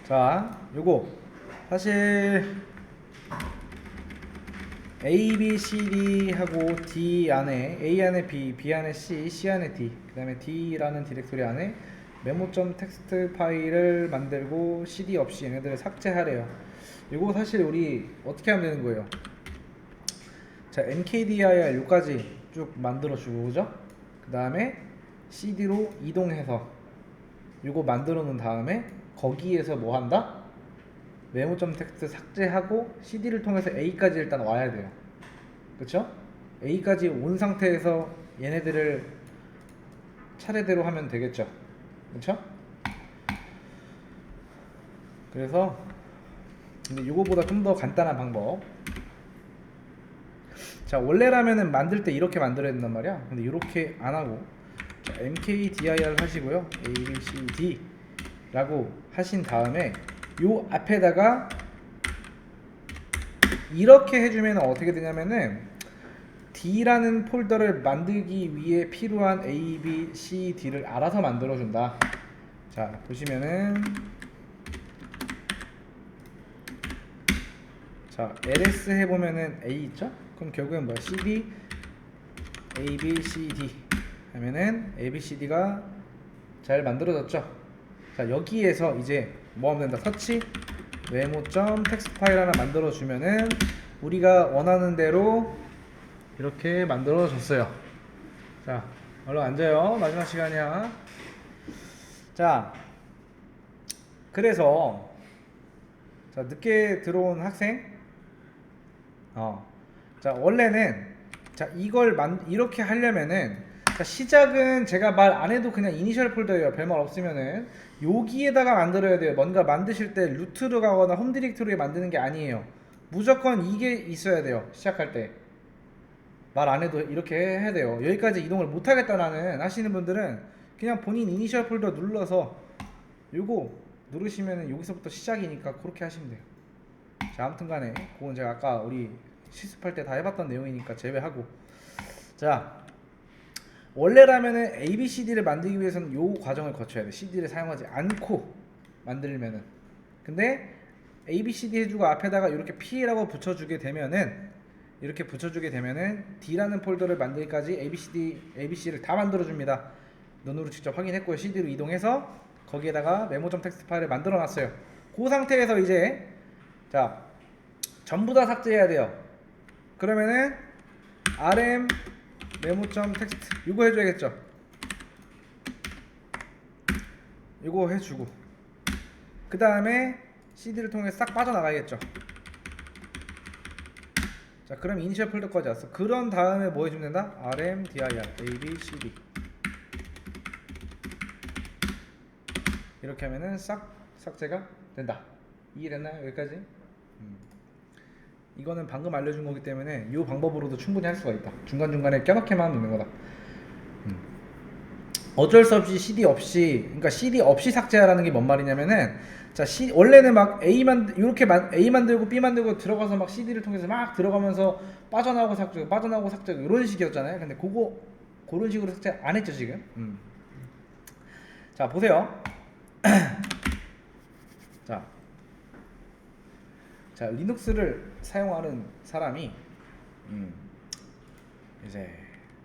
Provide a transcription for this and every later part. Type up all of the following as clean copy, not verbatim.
자, 요거 사실 A, B, C, D 하고 D 안에 A 안에 B, B 안에 C, C 안에 D, 그 다음에 D라는 디렉토리 안에 메모점 텍스트 파일을 만들고 CD 없이 얘네들을 삭제하래요. 이거 사실 우리 어떻게 하면 되는 거예요? 자, mkdir 요까지 쭉 만들어주고, 그죠? 그 다음에 CD로 이동해서 요거 만들어 놓은 다음에 거기에서 뭐 한다? 메모점 텍스트 삭제하고 CD를 통해서 A까지 일단 와야 돼요. 그쵸? A까지 온 상태에서 얘네들을 차례대로 하면 되겠죠. 그쵸? 그래서 근데 이거보다 좀 더 간단한 방법. 자, 원래라면은 만들 때 이렇게 만들어야 된단 말이야. 근데 이렇게 안 하고 자, mkdir 하시고요. a, b, c, d 라고 하신 다음에 요 앞에다가 이렇게 해주면 어떻게 되냐면은 D라는 폴더를 만들기 위해 필요한 A, B, C, D를 알아서 만들어준다. 자, 보시면은 자, ls 해보면은 A 있죠? 그럼 결국엔 뭐야? CD, A, B, C, D 하면은 A, B, C, D가 잘 만들어졌죠? 자, 여기에서 이제 뭐 하면 된다? 서치 메모점 텍스트 파일 하나 만들어주면은 우리가 원하는 대로 이렇게 만들어줬어요. 자, 얼른 앉아요. 마지막 시간이야. 자, 그래서 자, 늦게 들어온 학생 자, 원래는 자, 이렇게 하려면은 자, 시작은 제가 말 안 해도 그냥 이니셜 폴더예요. 별말 없으면은 여기에다가 만들어야 돼요. 뭔가 만드실 때 루트로 가거나 홈 디렉토리에 만드는 게 아니에요. 무조건 이게 있어야 돼요. 시작할 때. 말 안 해도 이렇게 해야 돼요. 여기까지 이동을 못 하겠다 나는 하시는 분들은 그냥 본인 이니셜 폴더 눌러서 요거 누르시면은 여기서부터 시작이니까 그렇게 하시면 돼요. 자, 아무튼 간에 그건 제가 아까 우리 실습할 때 다 해봤던 내용이니까 제외하고 자, 원래라면은 ABCD를 만들기 위해서는 요 과정을 거쳐야 돼. CD를 사용하지 않고 만들면은. 근데 ABCD 해주고 앞에다가 이렇게 P라고 붙여주게 되면은 D라는 폴더를 만들기까지 ABC를 다 만들어줍니다. 눈으로 직접 확인했고요. CD로 이동해서 거기에다가 메모점 텍스트 파일을 만들어 놨어요. 그 상태에서 이제 자, 전부 다 삭제해야 돼요. 그러면은 rm 메모점 텍스트 이거 해줘야겠죠. 이거 해주고 그 다음에 CD를 통해 싹 빠져나가야겠죠. 자, 그럼 이니셜 폴더까지 왔어. 그런 다음에 뭐 해주면 된다? rm dir a b c d 이렇게 하면은 싹 삭제가 된다. 이해됐나요? 여기까지? 이거는 방금 알려준 거기 때문에 이 방법으로도 충분히 할 수가 있다. 중간중간에 껴넣기만 하면 되는 거다. 어쩔 수 없이 CD 없이, 그러니까 CD 없이 삭제하라는 게 뭔 말이냐면은 자, 원래는 막 A 만들고 B 만들고 들어가서 막 CD를 통해서 막 들어가면서 빠져나오고 삭제하고 이런 식이었잖아요. 근데 그런 식으로 삭제 안 했죠 지금. 자, 보세요. 자, 리눅스를 사용하는 사람이 이제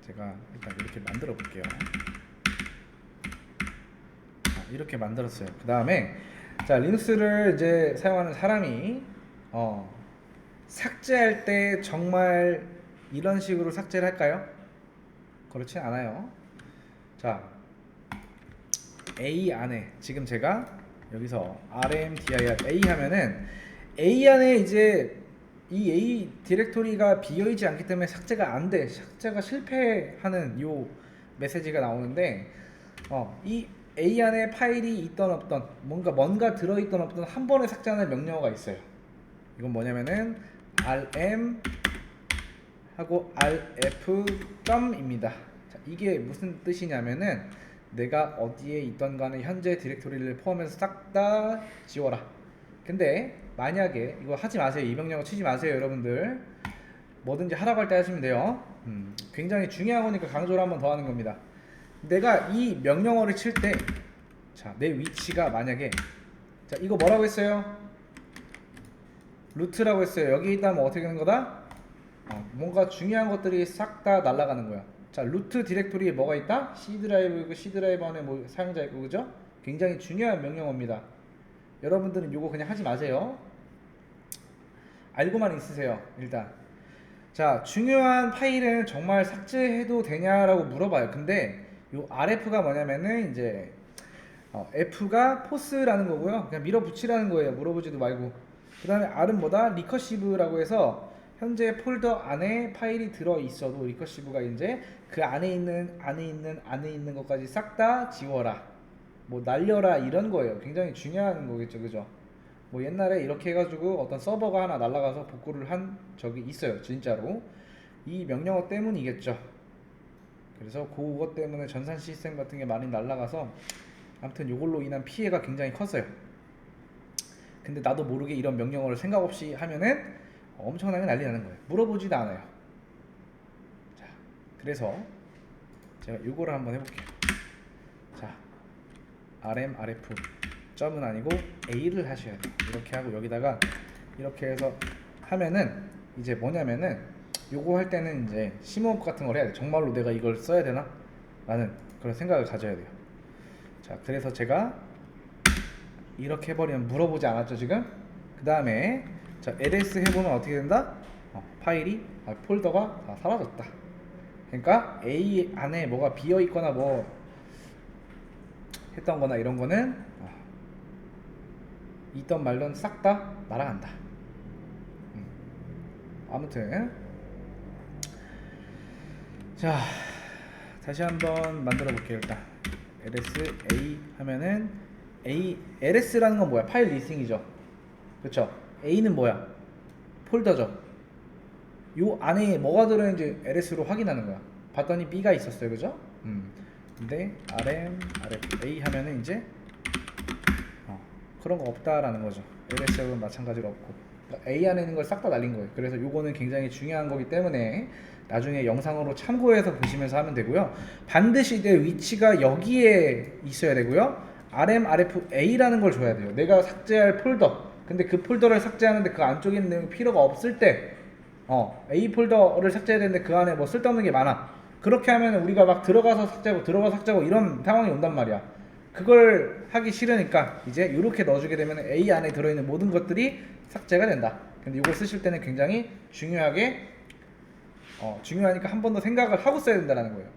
제가 일단 이렇게 만들어 볼게요. 자, 이렇게 만들었어요. 그 다음에 자, 리눅스를 이제 사용하는 사람이 삭제할 때 정말 이런 식으로 삭제를 할까요? 그렇지 않아요. 자, A 안에 지금 제가 여기서 rmdir A 하면은 A 안에 이제 이 A 디렉토리가 비어있지 않기 때문에 삭제가 안 돼. 삭제가 실패하는 요 메시지가 나오는데 이 A 안에 파일이 있던 없던 뭔가 들어있던 없던 한 번에 삭제하는 명령어가 있어요. 이건 뭐냐면은 rm 하고 rf 점입니다. 자, 이게 무슨 뜻이냐면은 내가 어디에 있던 간에 현재 디렉토리를 포함해서 싹 다 지워라. 근데 만약에 이거 하지 마세요. 이 명령어 치지 마세요, 여러분들. 뭐든지 하라고 할 때 하시면 돼요. 굉장히 중요한 거니까 강조를 한번 더 하는 겁니다. 내가 이 명령어를 칠 때 자, 내 위치가 만약에 자, 이거 뭐라고 했어요? 루트라고 했어요. 여기 있다면 어떻게 되는 거다? 뭔가 중요한 것들이 싹 다 날아가는 거야. 자, 루트 디렉토리에 뭐가 있다? C 드라이브, C 드라이브 안에 뭐 사용자 있고, 그죠? 굉장히 중요한 명령어입니다. 여러분들은 요거 그냥 하지 마세요. 알고만 있으세요. 일단. 자, 중요한 파일은 정말 삭제해도 되냐라고 물어봐요. 근데 요 RF가 뭐냐면은 이제 F가 포스라는 거고요. 그냥 밀어붙이라는 거예요. 물어보지도 말고. 그 다음에 R은 뭐다? 리커시브라고 해서 현재 폴더 안에 파일이 들어 있어도 리커시브가 이제 그 안에 있는 것까지 싹 다 지워라, 뭐 날려라, 이런 거예요. 굉장히 중요한 거겠죠, 그죠? 뭐 옛날에 이렇게 해가지고 어떤 서버가 하나 날아가서 복구를 한 적이 있어요, 진짜로. 이 명령어 때문이겠죠. 그래서 그것 때문에 전산 시스템 같은 게 많이 날아가서 아무튼 이걸로 인한 피해가 굉장히 컸어요. 근데 나도 모르게 이런 명령어를 생각 없이 하면은 엄청나게 난리 나는 거예요. 물어보지도 않아요. 자, 그래서 제가 이거를 한번 해볼게요. 자, RM, RF 점은 아니고 A를 하셔야 돼요. 이렇게 하고 여기다가 이렇게 해서 하면은 이제 뭐냐면은 요거 할 때는 이제 심호흡 같은 걸 해야 돼. 정말로 내가 이걸 써야 되나? 라는 그런 생각을 가져야 돼요. 자, 그래서 제가 이렇게 해버리면 물어보지 않았죠 지금? 그 다음에 자, ls 해보면 어떻게 된다? 폴더가 다 사라졌다. 그러니까 A 안에 뭐가 비어있거나 뭐 했던 거나 이런 거는 있던 말던 싹 다 날아간다. 아무튼 자, 다시 한번 만들어 볼게요. 일단 ls a 하면은 ls라는 건 뭐야? 파일 리스팅이죠. 그렇죠? a는 뭐야? 폴더죠. 요 안에 뭐가 들어있는지 ls로 확인하는 거야. 봤더니 b가 있었어요, 그죠? 근데 rm rf a 하면은 이제 그런 거 없다라는 거죠. ls하고는 마찬가지로 없고, 그러니까 a 안에 있는 걸 싹 다 날린 거예요. 그래서 요거는 굉장히 중요한 거기 때문에 나중에 영상으로 참고해서 보시면서 하면 되고요. 반드시 내 위치가 여기에 있어야 되고요. rm, rf, a라는 걸 줘야 돼요. 내가 삭제할 폴더. 근데 그 폴더를 삭제하는데 그 안쪽에 있는 내용이 필요가 없을 때 A 폴더를 삭제해야 되는데 그 안에 뭐 쓸데없는 게 많아. 그렇게 하면 우리가 막 들어가서 삭제하고 이런 상황이 온단 말이야. 그걸 하기 싫으니까 이제 이렇게 넣어주게 되면 A 안에 들어있는 모든 것들이 삭제가 된다. 근데 이걸 쓰실 때는 굉장히 중요하니까 한 번 더 생각을 하고 써야 된다는 거예요.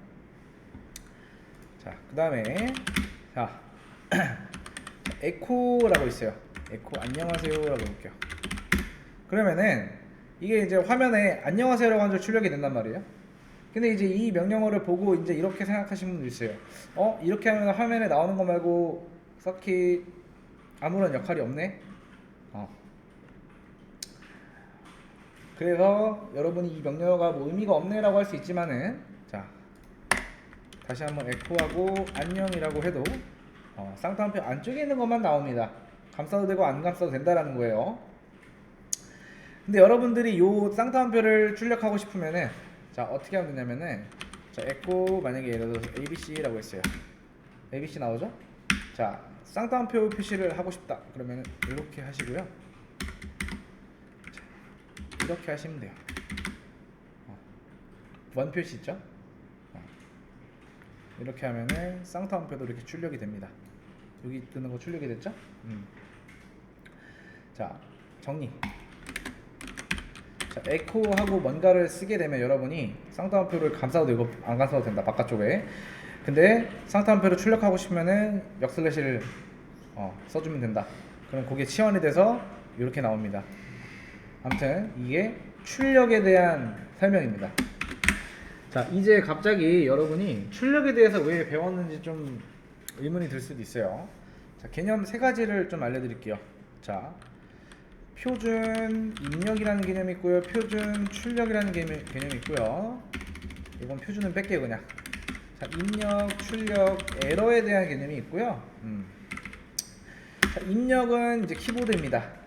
자, 그 다음에 자 에코라고 있어요. 에코 안녕하세요라고 볼게요. 그러면은 이게 이제 화면에 안녕하세요라고 한 줄 출력이 된단 말이에요. 근데 이제 이 명령어를 보고 이제 이렇게 생각하시는 분도 있어요. 이렇게 하면 화면에 나오는 거 말고 딱히 아무런 역할이 없네. 그래서 여러분이 이 명령어가 뭐 의미가 없네라고 할 수 있지만은, 자, 다시 한번 에코하고 안녕이라고 해도 쌍따옴표 안쪽에 있는 것만 나옵니다. 감싸도 되고 안 감싸도 된다라는 거예요. 근데 여러분들이 요 쌍따옴표를 출력하고 싶으면은 자, 어떻게 하면 되냐면은 자, 에코 만약에 예를 들어서 ABC라고 했어요. ABC 나오죠? 자, 쌍따옴표 표시를 하고 싶다. 그러면은 이렇게 하시고요. 자, 이렇게 하시면 돼요. 원 표시 있죠? 이렇게 하면은 쌍따옴표도 이렇게 출력이 됩니다. 여기 뜨는 거 출력이 됐죠? 자, 정리. 자, 에코하고 뭔가를 쓰게 되면 여러분이 쌍따옴표를 감싸도 되고 안 감싸도 된다, 바깥쪽에. 근데 쌍따옴표를 출력하고 싶으면은 역슬래시를 써주면 된다. 그럼 그게 치환이 돼서 이렇게 나옵니다. 아무튼 이게 출력에 대한 설명입니다. 자, 이제 갑자기 여러분이 출력에 대해서 왜 배웠는지 좀 의문이 들 수도 있어요. 자, 개념 세 가지를 좀 알려드릴게요. 자, 표준 입력이라는 개념이 있고요, 표준 출력이라는 개념이 있고요. 이건 표준은 뺄게요, 그냥. 자, 입력, 출력, 에러에 대한 개념이 있고요. 자, 입력은 이제 키보드입니다.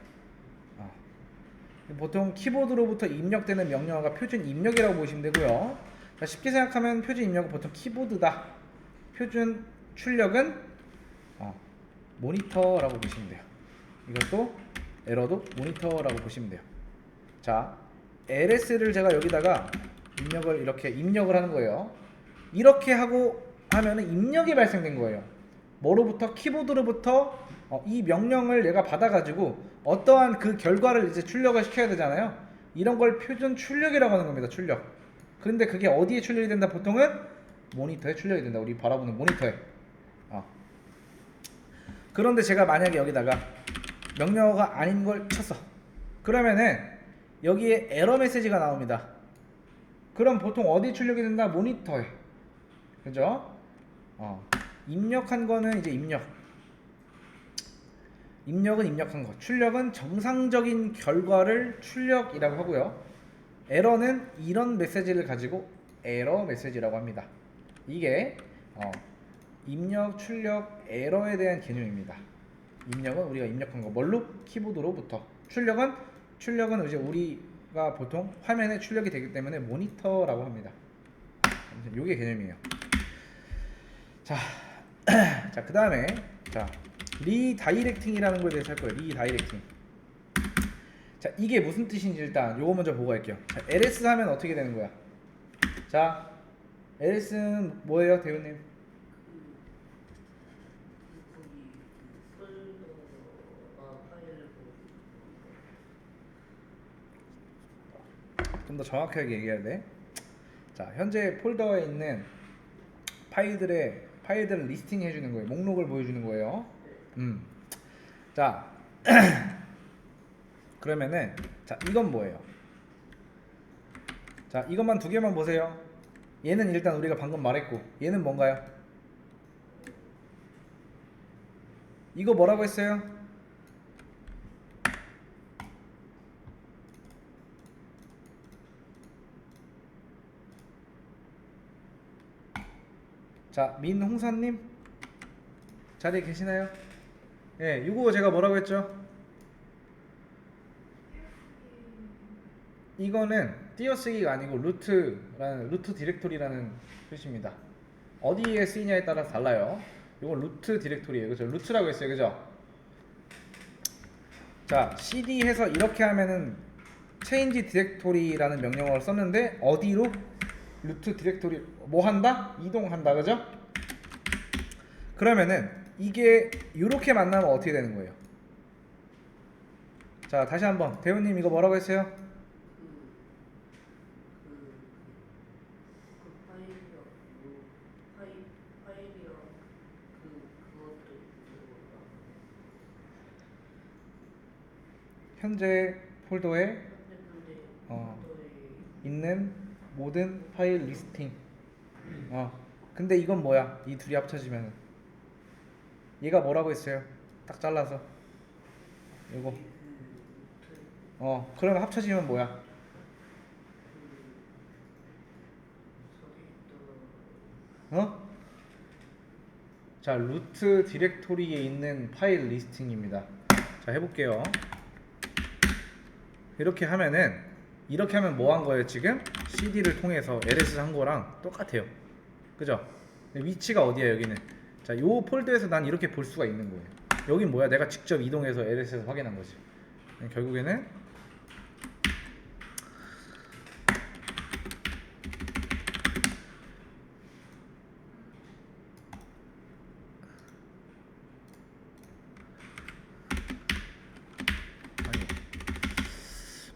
보통 키보드로부터 입력되는 명령어가 표준 입력이라고 보시면 되고요. 자, 쉽게 생각하면 표준 입력은 보통 키보드다. 표준 출력은 모니터라고 보시면 돼요. 이것도 에러도 모니터라고 보시면 돼요. 자, LS를 제가 여기다가 입력을 이렇게 입력을 하는 거예요. 이렇게 하고 하면은 입력이 발생된 거예요. 뭐로부터? 키보드로부터 이 명령을 얘가 받아가지고 어떠한 그 결과를 이제 출력을 시켜야 되잖아요. 이런 걸 표준 출력이라고 하는 겁니다. 출력. 그런데 그게 어디에 출력이 된다? 보통은 모니터에 출력이 된다. 우리 바라보는 모니터에. 그런데 제가 만약에 여기다가 명령어가 아닌 걸 쳤어. 그러면은 여기에 에러 메시지가 나옵니다. 그럼 보통 어디 출력이 된다? 모니터에. 그죠? 입력한 거는 이제 입력은 입력한 거. 출력은 정상적인 결과를 출력이라고 하고요. 에러는 이런 메시지를 가지고 에러 메시지라고 합니다. 이게 입력, 출력, 에러에 대한 개념입니다. 입력은 우리가 입력한 거 뭘로? 키보드로부터. 출력은 이제 우리가 보통 화면에 출력이 되기 때문에 모니터라고 합니다. 요게 개념이에요. 자, 자, 그 다음에 리다이렉팅이라는 거에 대해서 할 거예요. 리다이렉팅. 자, 이게 무슨 뜻인지 일단 요거 먼저 보고 갈게요. 자, ls 하면 어떻게 되는 거야? 자, ls는 뭐예요, 대우님? 좀 더 정확하게 얘기해야 돼. 자, 현재 폴더에 있는 파일들을 리스팅 해주는 거예요. 목록을 보여주는 거예요. 자, 그러면은 자, 이건 뭐예요? 자, 이것만 두 개만 보세요. 얘는 일단 우리가 방금 말했고, 얘는 뭔가요? 이거 뭐라고 했어요? 자, 민홍사님 자리에 계시나요? 예, 이거 제가 뭐라고 했죠? 이거는 띄어쓰기가 아니고 루트 디렉토리라는 뜻입니다. 어디에 쓰이냐에 따라서 달라요. 이건 루트 디렉토리예요. 그죠? 루트라고 했어요. 그죠? 자, cd 해서 이렇게 하면은 change 디렉토리라는 명령어를 썼는데 어디로? 루트 디렉토리 뭐 한다? 이동한다. 그죠? 그러면은 이게 이렇게 만나면 어떻게 되는 거예요? 자, 다시 한번 대우님 이거 뭐라고 했어요? 현재 폴더에 있는 모든 파일 리스팅. 근데 이건 뭐야? 이 둘이 합쳐지면은 얘가 뭐라고 했어요? 딱 잘라서 이거 그러면 합쳐지면 뭐야? 자, 루트 디렉토리에 있는 파일 리스팅입니다. 자, 해볼게요. 이렇게 하면 뭐 한 거예요? 지금 cd를 통해서 ls 한 거랑 똑같아요. 그죠? 위치가 어디야? 여기는. 자, 요 폴더에서 난 이렇게 볼 수가 있는 거예요. 여긴 뭐야? 내가 직접 이동해서 ls에서 확인한 거지. 결국에는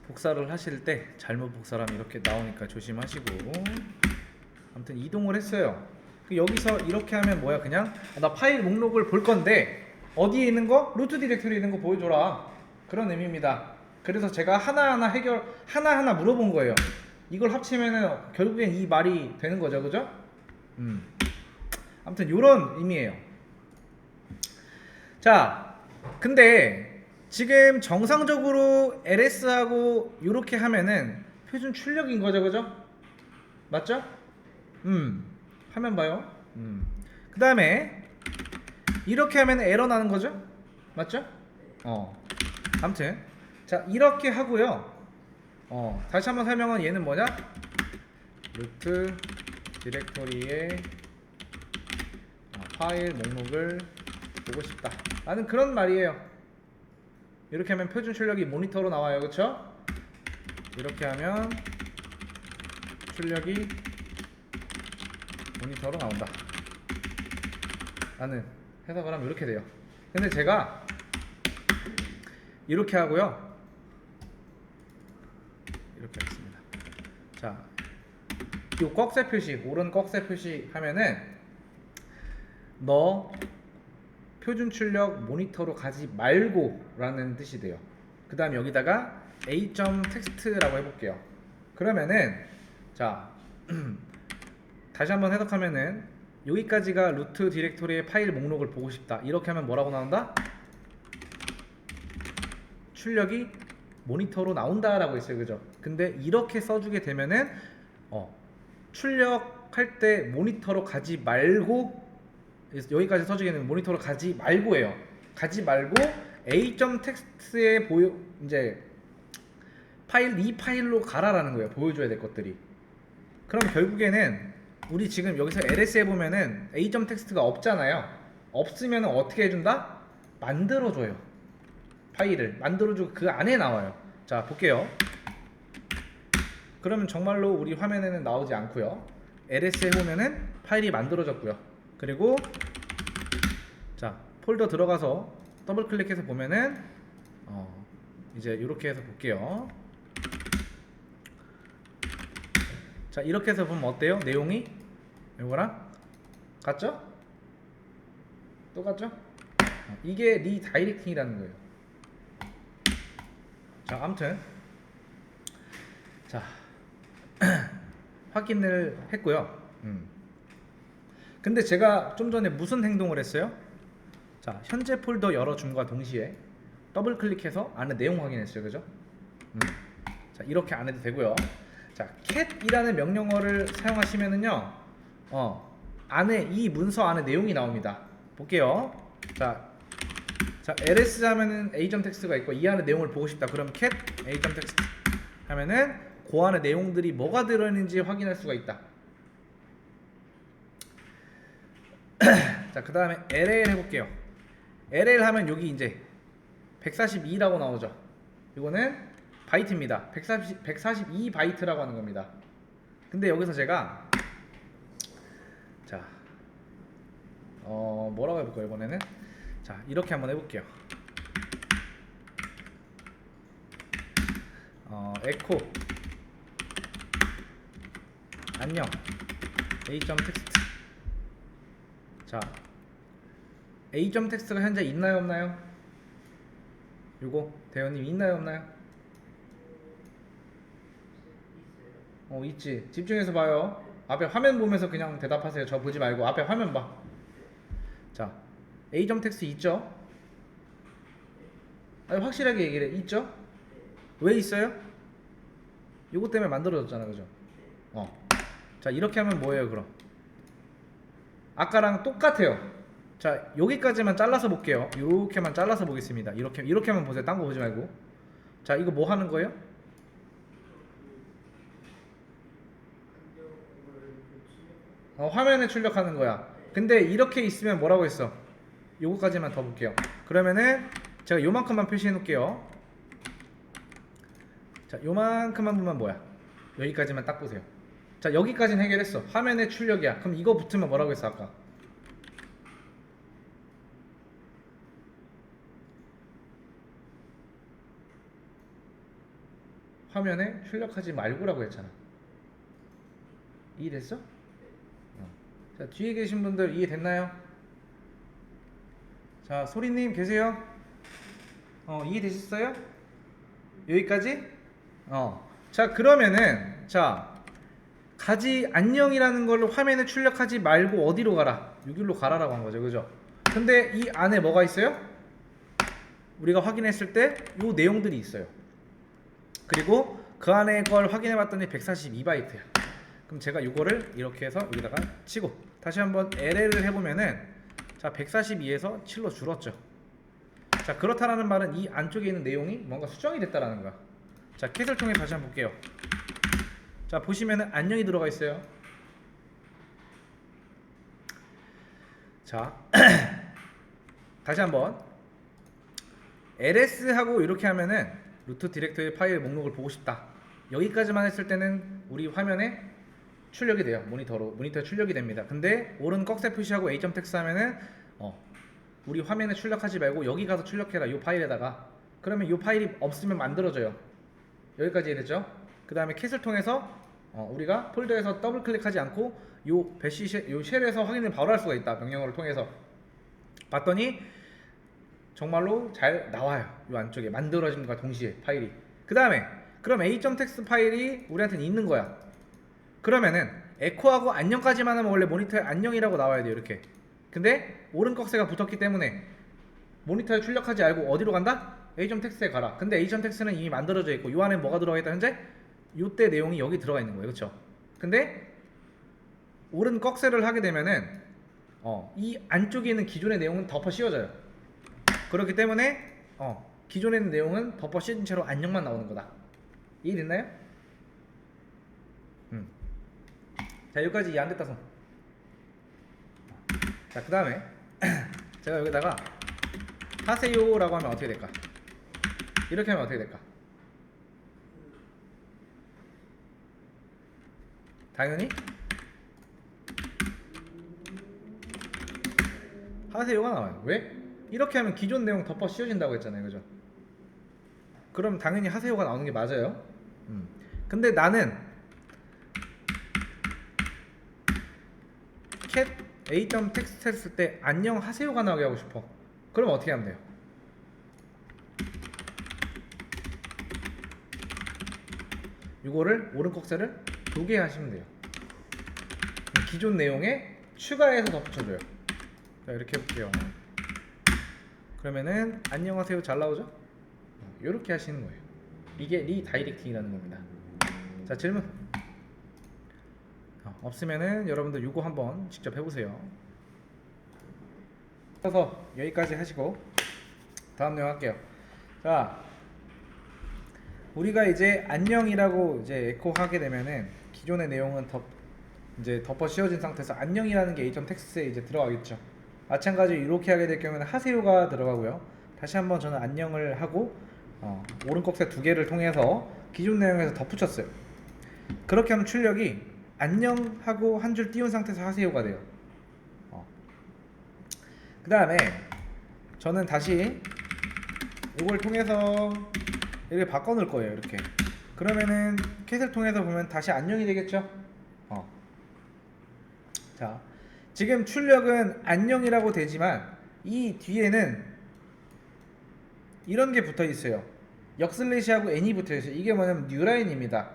복사를 하실 때 잘못 복사하면 이렇게 나오니까 조심하시고. 아무튼 이동을 했어요. 여기서 이렇게 하면 뭐야? 그냥 나 파일 목록을 볼 건데 어디에 있는 거? 루트 디렉토리에 있는 거 보여줘라. 그런 의미입니다. 그래서 제가 하나하나 물어본 거예요. 이걸 합치면은 결국엔 이 말이 되는 거죠. 그죠? 아무튼 요런 의미예요. 자, 근데 지금 정상적으로 LS하고 이렇게 하면은 표준 출력인 거죠. 그죠? 맞죠? 화면 봐요. 그 다음에 이렇게 하면 에러 나는 거죠? 맞죠? 아무튼 자, 이렇게 하고요. 다시 한번 설명은 얘는 뭐냐? 루트 디렉토리에 파일 목록을 보고 싶다 라는 그런 말이에요. 이렇게 하면 표준 출력이 모니터로 나와요. 그쵸? 이렇게 하면 출력이 모니터로 나온다 라는 해석을 하면 이렇게 돼요. 근데 제가 이렇게 하고요, 이렇게 하겠습니다. 자, 이 꺽쇠 표시, 오른 꺽쇠 표시 하면은 너 표준 출력 모니터로 가지 말고 라는 뜻이 돼요. 그 다음 여기다가 a.text라고 해볼게요. 그러면은 자 다시 한번 해석하면은 여기까지가 루트 디렉토리의 파일 목록을 보고 싶다, 이렇게 하면 뭐라고 나온다? 출력이 모니터로 나온다 라고 했어요. 그죠? 근데 이렇게 써주게 되면은 출력할 때 모니터로 가지 말고, 여기까지 써주게 되면 모니터로 가지 말고예요. 가지 말고 a.text에 이제 이 파일로 가라라는 거예요. 보여줘야 될 것들이. 그럼 결국에는 우리 지금 여기서 ls에 보면은 a.text가 없잖아요. 없으면 어떻게 해준다? 만들어줘요. 파일을 만들어주고 그 안에 나와요. 자, 볼게요. 그러면 정말로 우리 화면에는 나오지 않고요. ls에 보면은 파일이 만들어졌고요. 그리고 자, 폴더 들어가서 더블 클릭해서 보면은 이제 이렇게 해서 볼게요. 자, 이렇게 해서 보면 어때요? 내용이 이거랑 같죠? 똑같죠? 이게 리다이렉팅이라는 거예요. 자, 아무튼 자 확인을 했고요. 근데 제가 좀 전에 무슨 행동을 했어요? 자, 현재 폴더 열어줌과 동시에 더블 클릭해서 안에 내용 확인했어요. 그죠? 자, 이렇게 안 해도 되고요. 자, cat이라는 명령어를 사용하시면은요, 안에 이 문서 안에 내용이 나옵니다. 볼게요. 자, ls 하면은 a.text가 있고 이 안에 내용을 보고 싶다. 그럼 cat a.text 하면은 그 안에 내용들이 뭐가 들어있는지 확인할 수가 있다. 자, 그 다음에 ll 해볼게요. ll 하면 여기 이제 142라고 나오죠. 이거는 바이트입니다. 142 바이트라고 하는 겁니다. 근데 여기서 제가 자, 뭐라고 해볼까요 이번에는? 자, 이렇게 한번 해볼게요. 에코 안녕 a.text. 자, a.text가 현재 있나요 없나요? 요거 대현님 있나요 없나요? 있지. 집중해서 봐요. 앞에 화면 보면서 그냥 대답하세요. 저 보지 말고 앞에 화면 봐. 자, a.text 있죠? 아니, 확실하게 얘기를 해. 있죠? 왜 있어요? 요거 때문에 만들어졌잖아. 그죠? 자, 이렇게 하면 뭐예요 그럼? 아까랑 똑같아요. 자, 여기까지만 잘라서 볼게요. 이렇게만 잘라서 보겠습니다. 이렇게만 보세요. 딴 거 보지 말고. 자, 이거 뭐 하는 거예요? 화면에 출력하는 거야. 근데 이렇게 있으면 뭐라고 했어? 요거까지만 더 볼게요. 그러면은 제가 요만큼만 표시해 놓을게요. 자, 요만큼만 보면 뭐야? 여기까지만 딱 보세요. 자, 여기까지는 해결했어. 화면에 출력이야. 그럼 이거 붙으면 뭐라고 했어 아까? 화면에 출력하지 말고라고 했잖아. 이해됐어? 자, 뒤에 계신 분들 이해됐나요? 자, 소리님 계세요? 이해되셨어요? 여기까지? 자, 그러면은 자, 가지 안녕이라는 걸로 화면에 출력하지 말고 어디로 가라? 여기로 가라라고 한 거죠. 그죠? 근데 이 안에 뭐가 있어요? 우리가 확인했을 때 요 내용들이 있어요. 그리고 그 안에 걸 확인해 봤더니 142바이트야. 그럼 제가 요거를 이렇게 해서 여기다가 치고 다시 한번 LL을 해보면은 자, 142에서 7로 줄었죠. 자, 그렇다라는 말은 이 안쪽에 있는 내용이 뭔가 수정이 됐다라는 거야. 자, 캣을 통해 다시 한번 볼게요. 자, 보시면은 안녕이 들어가 있어요. 자, 다시 한번 ls하고 이렇게 하면은 루트 디렉토리 파일 목록을 보고 싶다. 여기까지만 했을 때는 우리 화면에 출력이 돼요. 모니터에 출력이 됩니다. 근데 오른 꺽쇠 표시하고 a.text 하면은 우리 화면에 출력하지 말고 여기 가서 출력해라. 이 파일에다가. 그러면 이 파일이 없으면 만들어져요. 여기까지 이해됐죠? 그 다음에 캣을 통해서 우리가 폴더에서 더블 클릭하지 않고 요 쉘에서 확인을 바로 할 수가 있다. 명령어를 통해서 봤더니 정말로 잘 나와요. 요 안쪽에 만들어짐과 동시에 파일이. 그 다음에 그럼 a.text 파일이 우리한테는 있는 거야. 그러면은 에코하고 안녕까지만 하면 원래 모니터에 안녕이라고 나와야 돼요. 이렇게. 근데 오른 꺽쇠가 붙었기 때문에 모니터에 출력하지 않고 어디로 간다? a.text에 가라. 근데 a.text는 이미 만들어져 있고 요 안에 뭐가 들어가 있다 현재? 요때 내용이 여기 들어가 있는 거예요. 그렇죠? 근데 오른 꺽쇠를 하게 되면은 이 안쪽에 있는 기존의 내용은 덮어 씌워져요. 그렇기 때문에 기존에 있는 내용은 덮어 씌운 채로 안녕만 나오는 거다. 이해됐나요? 자, 여기까지 이해 안 됐다 손. 자, 그 다음에 제가 여기다가 하세요라고 하면 어떻게 될까? 이렇게 하면 어떻게 될까? 당연히 하세요가 나와요. 왜? 이렇게 하면 기존 내용 덮어 씌워진다고 했잖아요. 그죠? 그럼 당연히 하세요가 나오는 게 맞아요. 근데 나는 cat a.text 했을 때 안녕하세요가 나오게 하고 싶어. 그럼 어떻게 하면 돼요? 이거를 오른 꺽쇠를 2개 하시면 돼요. 기존 내용에 추가해서 덧붙여줘요. 자, 이렇게 해볼게요. 그러면은 안녕하세요 잘 나오죠? 이렇게 하시는 거예요. 이게 리다이렉팅이라는 겁니다. 자, 질문 없으면은 여러분들 이거 한번 직접 해보세요. 그래서 여기까지 하시고 다음 내용 할게요. 자, 우리가 이제 안녕이라고 이제 에코하게 되면은 기존의 내용은 이제 덮어 씌워진 상태에서 안녕이라는 게 a.text에 이제 들어가겠죠. 마찬가지로 이렇게 하게 될 경우에는 하세요가 들어가고요. 다시 한번 저는 안녕을 하고 오른 꺽쇠 2개를 통해서 기존 내용에서 덧붙였어요. 그렇게 하면 출력이 안녕하고 한 줄 띄운 상태에서 하세요가 돼요. 그 다음에 저는 다시 이걸 통해서 이렇게 바꿔 놓을 거예요. 이렇게. 그러면은 캣을 통해서 보면 다시 안녕이 되겠죠? 자, 지금 출력은 안녕이라고 되지만 이 뒤에는 이런 게 붙어 있어요. 역슬래시하고 n이 붙어 있어요. 이게 뭐냐면 뉴라인입니다.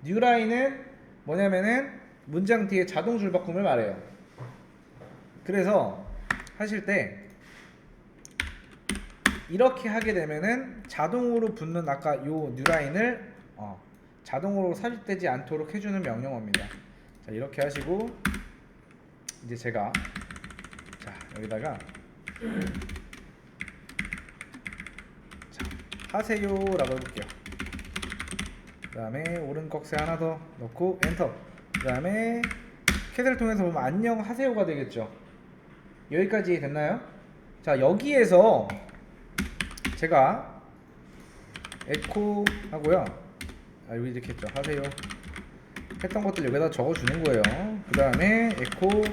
뉴라인은 뭐냐면은 문장 뒤에 자동 줄바꿈을 말해요. 그래서 하실 때 이렇게 하게 되면은 자동으로 붙는 아까 요 뉴라인을 자동으로 삽입되지 않도록 해주는 명령어입니다. 자, 이렇게 하시고 이제 제가 여기다가 하세요라고 해볼게요. 그 다음에 오른 꺽쇠 하나 더 넣고 엔터. 그 다음에 캣을 통해서 보면 안녕하세요가 되겠죠. 여기까지 됐나요? 자, 여기에서 제가 에코 하고요. 여기 이렇게 했죠. 하세요 했던 것들 여기다 적어주는 거예요. 그 다음에 에코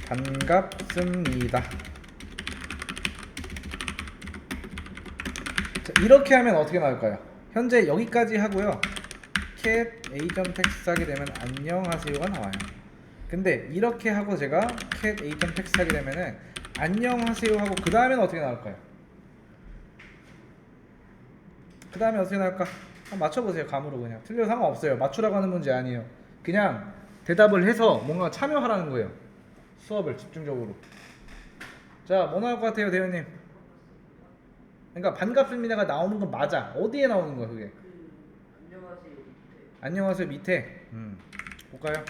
반갑습니다. 자, 이렇게 하면 어떻게 나올까요? 현재 여기까지 하고요. cat a.text 하게 되면 안녕하세요가 나와요. 근데 이렇게 하고 제가 cat a.text 하게 되면은 안녕하세요 하고 그 다음에는 어떻게 나올까요? 그 다음에 어떻게 나올까? 한번 맞춰보세요. 감으로 그냥. 틀려도 상관없어요. 맞추라고 하는 문제 아니에요. 그냥 대답을 해서 뭔가 참여하라는 거예요. 수업을 집중적으로. 자, 뭐 나올 것 같아요, 대현님? 그러니까 반갑습니다가 나오는 건 맞아. 어디에 나오는 거야, 그게? 안녕하세요 밑에. 안녕하세요 밑에. 볼까요?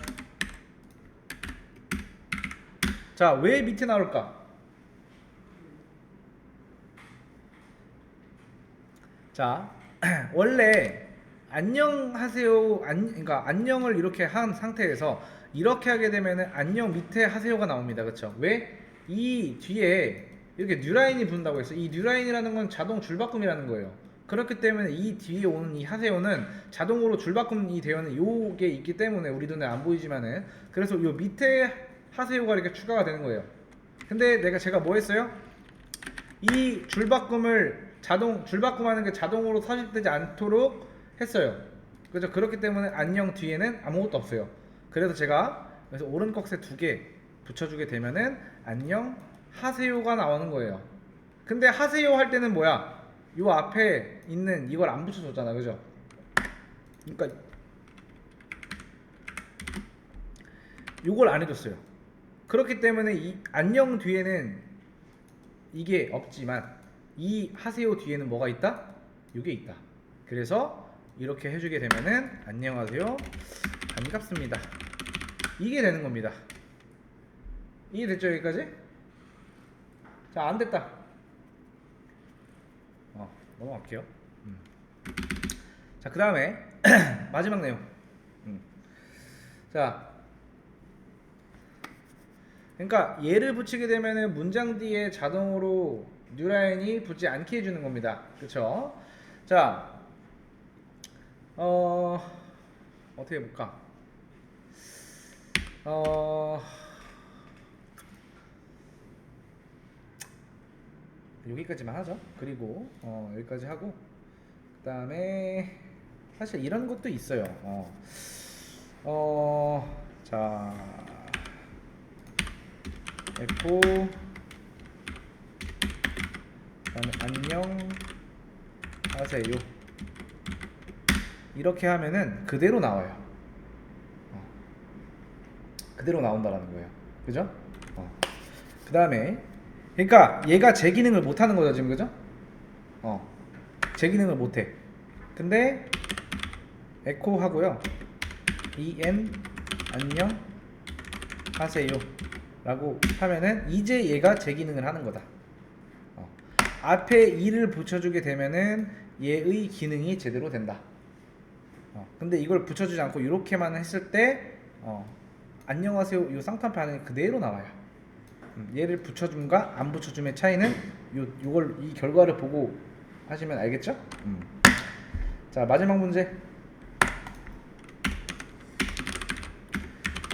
자, 왜 밑에 나올까? 자, 원래 안녕하세요 그러니까 안녕을 이렇게 한 상태에서 이렇게 하게 되면은 안녕 밑에 하세요가 나옵니다. 그렇죠? 왜? 이 뒤에 이렇게 뉴라인이 붙는다고 했어요. 이 뉴라인이라는 건 자동 줄바꿈이라는 거예요. 그렇기 때문에 이 뒤에 오는 이 하세요는 자동으로 줄바꿈이 되어는 요게 있기 때문에 우리 눈에 안 보이지만은, 그래서 요 밑에 하세요가 이렇게 추가가 되는 거예요. 근데 제가 뭐 했어요? 이 줄바꿈을 줄바꿈하는 게 자동으로 서식되지 않도록 했어요. 그죠? 그렇기 때문에 안녕 뒤에는 아무것도 없어요. 그래서 제가 오른꺽쇠 2개 붙여주게 되면은 안녕 하세요가 나오는 거예요. 근데 하세요 할 때는 뭐야? 요 앞에 있는 이걸 안 붙여줬잖아, 그죠? 그러니까 요걸 안 해줬어요. 그렇기 때문에 이 안녕 뒤에는 이게 없지만 이 하세요 뒤에는 뭐가 있다? 요게 있다. 그래서 이렇게 해주게 되면은 안녕하세요, 반갑습니다, 이게 되는 겁니다. 이해됐죠, 여기까지? 자, 안 됐다. 넘어갈게요. 자, 그 다음에 마지막 내용. 자, 그러니까 얘를 붙이게 되면은 문장 뒤에 자동으로 뉴라인이 붙지 않게 해주는 겁니다. 그쵸? 자, 어떻게 해볼까? 여기까지만 하죠. 그리고 여기까지 하고, 그 다음에 사실 이런 것도 있어요. 자, 에코, 그다음에 안녕 하세요, 이렇게 하면은 그대로 나와요. 그대로 나온다라는 거예요. 그죠? 그 다음에 그러니까 얘가 제 기능을 못하는 거죠 지금, 그죠? 제 기능을 못해. 근데 에코 하고요, en 안녕 하세요 라고 하면은 이제 얘가 제 기능을 하는 거다. 앞에 e를 붙여주게 되면은 얘의 기능이 제대로 된다. 근데 이걸 붙여주지 않고 이렇게만 했을 때 안녕하세요 요 쌍탄 반응이 그대로 나와요. 얘를 붙여줌과 안 붙여줌의 차이는 이 결과를 보고 하시면 알겠죠? 자, 마지막 문제.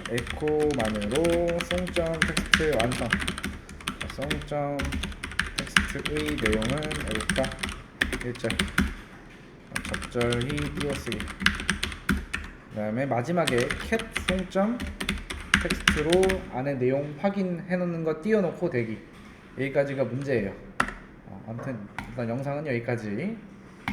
에코만으로 송점 텍스트 완성. 자, 송점 텍스트의 내용은 해볼까? 1절 적절히 띄워쓰기. 그 다음에 마지막에 cat 송점 텍스트로 안에 내용 확인해 놓는 거 띄워놓고 대기. 여기까지가 문제예요. 아무튼 일단 영상은 여기까지.